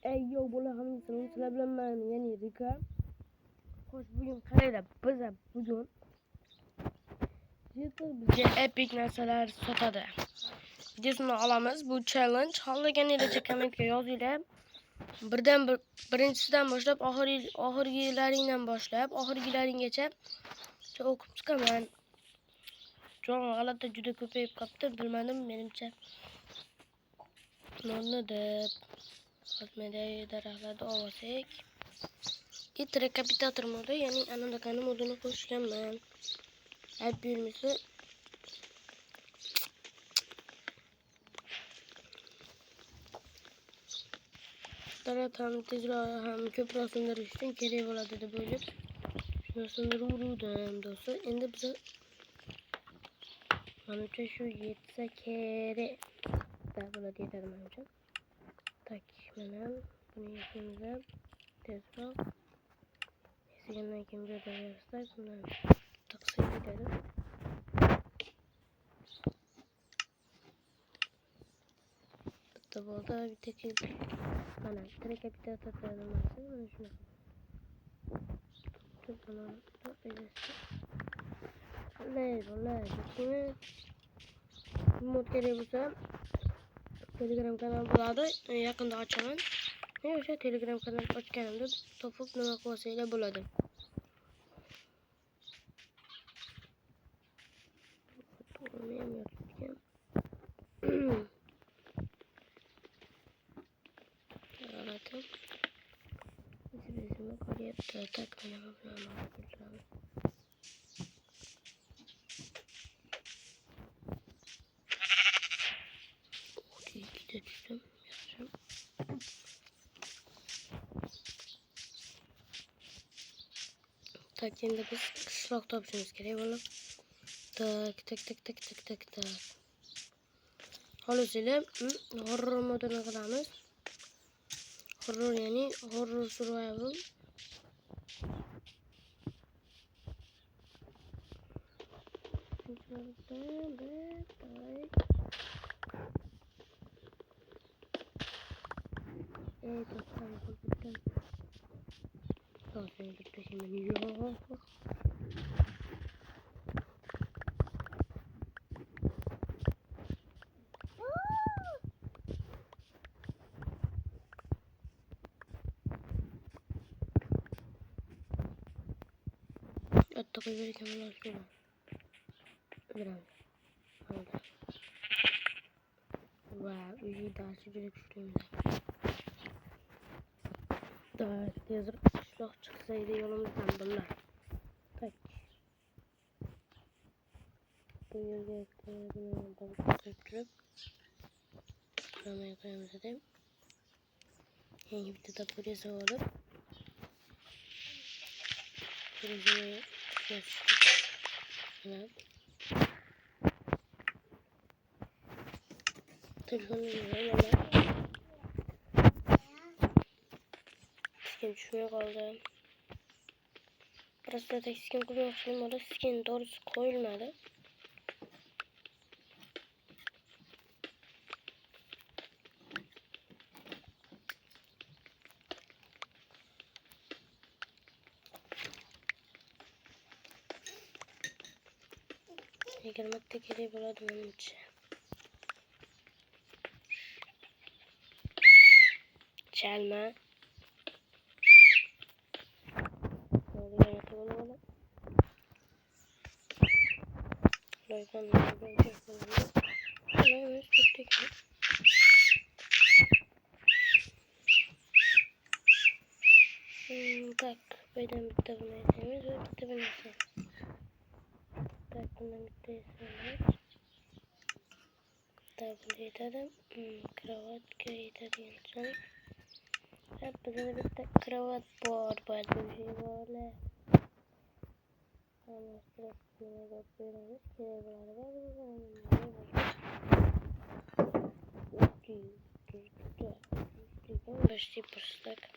Ey yo bola hamısını sizler bilen ben yani Rika. Hoş bugün karayla bize bugün bize epic narsalar sotadı. Videosunu alamız bu challenge. Halagan ile kommentga yozinglar. Birinchisidan boshlab oxirgilaridan boshlab oxirgilaringgacha o'qib chiqaman. Jon g'alati juda ko'payib qopti, bilmadim menimcha. Nonni deb Hozmedagi daraxtlarda olsak. It rekapitator modu, ya'ni anandakani modini qo'shganman. Ayb buyurmasa Daraxt ham tezroq ham ko'proq sindirish uchun kerak bo'ladi deb o'ylab shuni sindiruvdim do'stlar. Endi biz menimcha shu yetsa kerak deb bo'ladi yetadi menimcha. Tak, mana buni yetamiz tezroq. Esigandan keyin bu yerda yastak buni taqsim etadi. Bitta bo'ldi, bitta keldi. Mana rekapitator nimasi mana shunaqa. Buni bo'ladi. Mod kerak bo'lsa Telegram kanal bo'ladi. Yaqinda ochaman. O'sha Telegram kanal ochganimda topib nima qilsanglar bo'ladi. Tak mana bu bilan Tak, endi biz qishloq topishimiz kerak bo'lib. Tak. Xolislar, horror modini qilamiz. Horror ya'ni horror survival. Hatta koyarken bunlar şöyle. Biraz. Oldu. Wow, iyi daha sıcak şurayım da. Daha yazıp kışlak çıksaydı yolumuzdan bunlar. Tak. Bu yolda bunu götürüp kramaya koyalım zaten. Yeni bir de buraya alıp buraya evet. Telefonu yiyorum skin düşmeye kaldı. Burası da skin kullanmıştım. Orada skin doğrusu koyulmadı. Girmekte gereği buladım onun için. Çelme. Orada yatalım ona. Loykan tak, buradan bitti bunu yetemiz ve bitti bunu yetemiz. Tak, bundan bitti yetemiz. Tak, bunu yeterim. Kravat yeterim insan. Hep bize bir tek kravat var, böyle bir şey böyle. Ama sırasını da koyuyoruz. Kenarları var. Başlayıp başladık.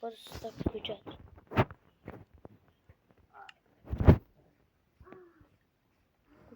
Başladık güzel.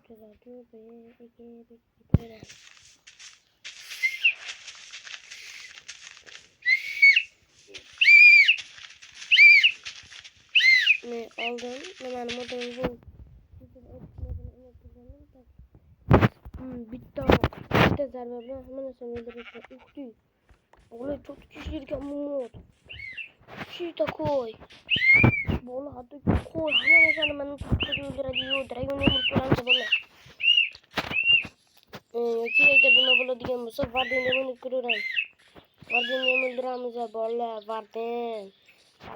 Güzel diyor be. Ege bir aldım. Hemen modunu bitti ama. Bitti zarbe bilen hemen sen öldürürsen. Uhti. Oğlum çok kişilerken mod. Şey de koy. Bola hadi koy. Hemen sen hemen tuttu öldürüyor. Dragon yumurtlandı bola. Kira kadına bola diyen bu sefer varden yemin kururan. Varden yemin öldüramıza bola varden.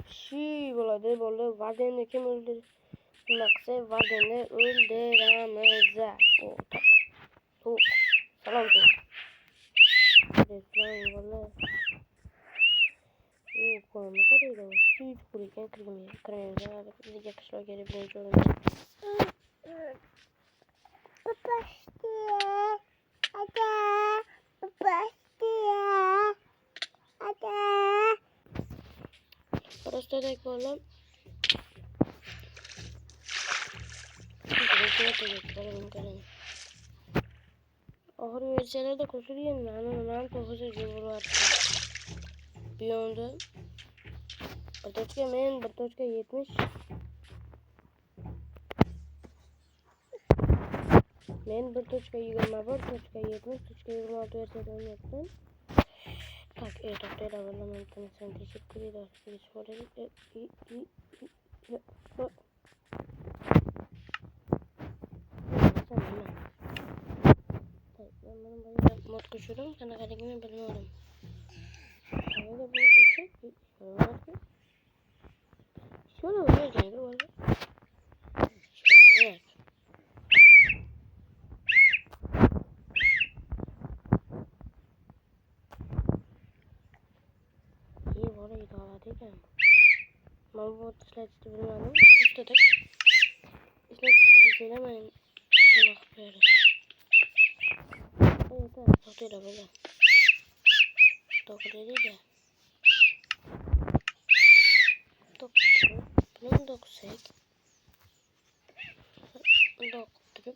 Şey bola de bola varden kim öldür? Nakse varden de öldüramıza. O tak. Tuk. Salam tuk. Resmen bola. Koyma kadar da hiç kuruyken kırmıyor. Kırmıyor. Bize yakışıyor geri birinci olunca. Просто так было. Ahır verseler de kusuruyor. Ben tohuzu cıvır var. Bir onda. Bartoçka men, Bartoçka 70. Men Bartoçka 20 var, Bartoçka 70, Bartoçka 26 verseler yaptım. Tak, doktor alalım. Sen teşekkür ederim. Bir sorun. Ben böyle mod koşuyorum. Kana karakterimi bilmiyorum. Böyle bunu koşuyorum. Şöyle oynayacağım. Böyle. Şöyle. İyi böyle idare edeceğim. Ben bu slide'ı bilmiyorum. Üstelik. Slide'ı bilemeyin. Ne bakıyorum. Evet, doktor da böyle. Doktor dedi de. Doktor. Bunun dokusak. Doktor.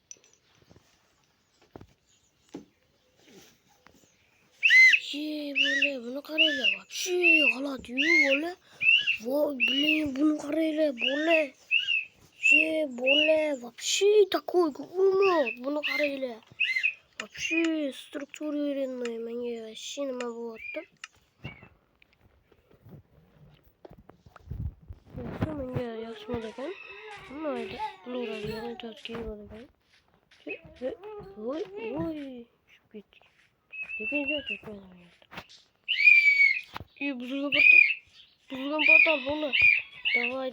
Böyle bunu karayla bak. Hala diyor böyle. Vay bunu karayla böyle. Böyle вообще такой умор. Bunu karayla. Вообще структуру öğrenmeyi ben вообще nima bo'lyapti. Yaxshi menga yaxshi bo'lagan. Mayli. Pluralga to'rtga bo'lagan. Voy. Shpit. Lekin joy topmayman. Buzilgan portal. Buzilgan portal bo'ldi. Davay.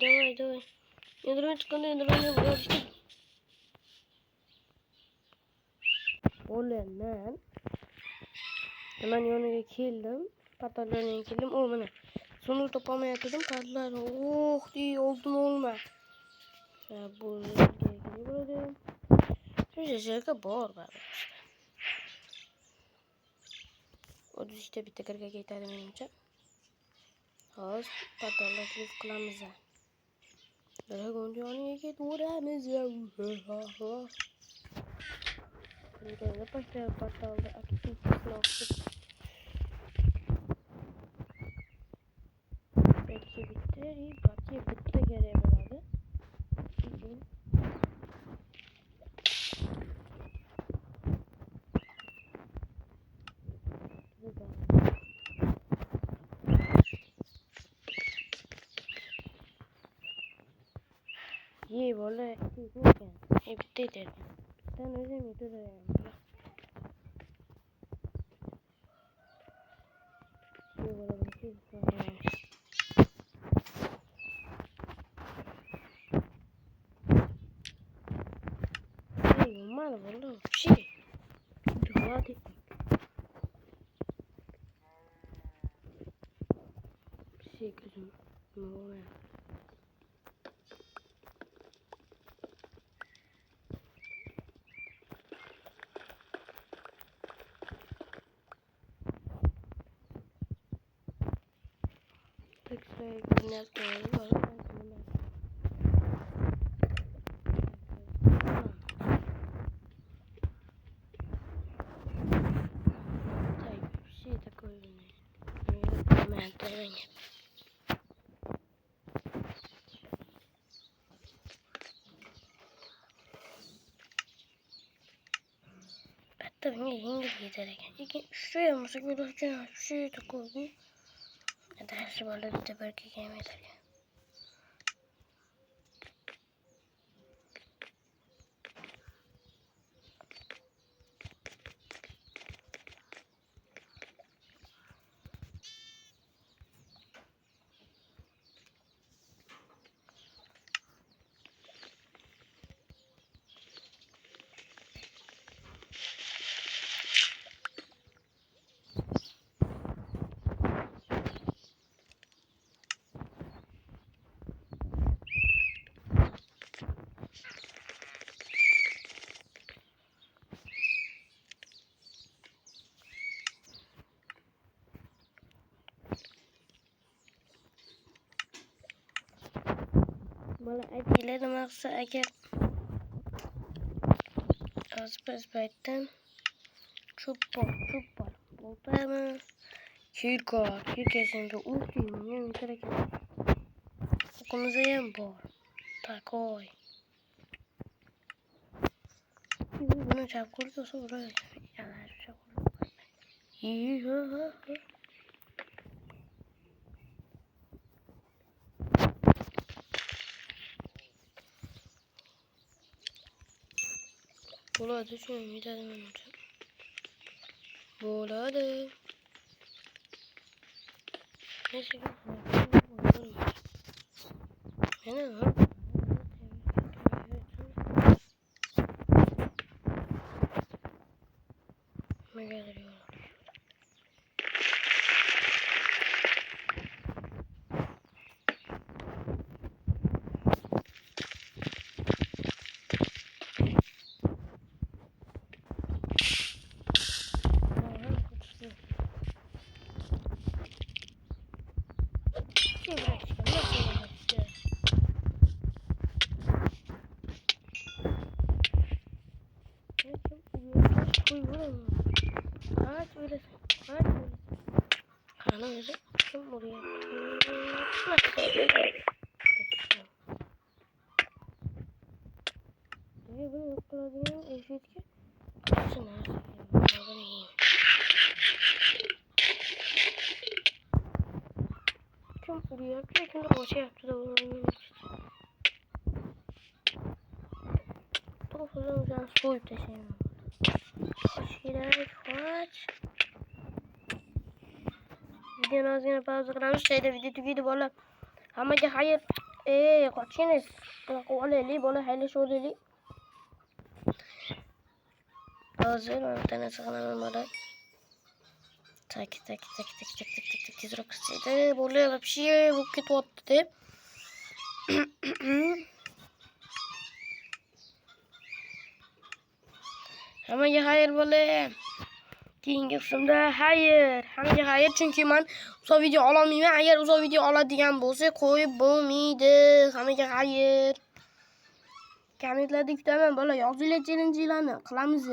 Enderman chiqqanda endermanga bo'lishdi. Bo'laman. Hemen yoniga keldim. Portallarga keldim. O mana. Sonunda toplamayatdim. Portallar. Oh, diye oldum olma. Bu bo'ldi. Shu yerga bor baribir. O işte bitta kirga ketadi menimcha. Hozir portallar klip qilamiz. Dragon yoniga ketaveramiz. Burada başka portalda aktif olsun. Belki bitti. Belki bitti geri evladı. Ye böyle bitti dedim. Sen özüm yutuluyorum. Mal oldu. Şey. Hadi. Şey kızım. Ne oluyor? Tekrar günler doğru var. Şey de koyun. Ben menga yengil yetar ekan. Lekin shu ham bo'lsa yo'lakcha shu yerda qo'yib. Yaxshi bola bitta bir kelgan yetar ekan. Bola aytdilar nima qilsa agar biz paytdan cho'p bor bo'ltami kirkasini urdim yetar ekan. O'qimizda ham bor takoy buni chap qo'lga olsa uradi. Bo'ladi shuni yetadi menimcha. Bo'ladi. Neyse. Mana Magadır yola. Karena öyle kim buraya? Ini bunu yokladığım eşitki kaçın her şeyi. Kim buraya? Kim de boşa yaptı da bunu. Topuzun sen soyup da şey. Hoş gider, hoş. Videonun ağzına pauza qilamiz. Şeyda video tugaydi bola. Hammaga xayr. Qochiniz. Olaylik bola, xayrlashaylik. Hozir men tanasi qilaman bola. Tak tezroq qilsaydi. Bola вообще bo'lib ketyapti deb. Hammaga xayr bola. Keyingi qismda xayr. Hammaga xayr, chunki men uzoq video ololmayman. Agar uzoq video oladigan bo'lsa, qo'yib bo'lmaydi. Hammaga xayr. Kommentlarda kutaman bola. Yozinglar, challenge qilamiz.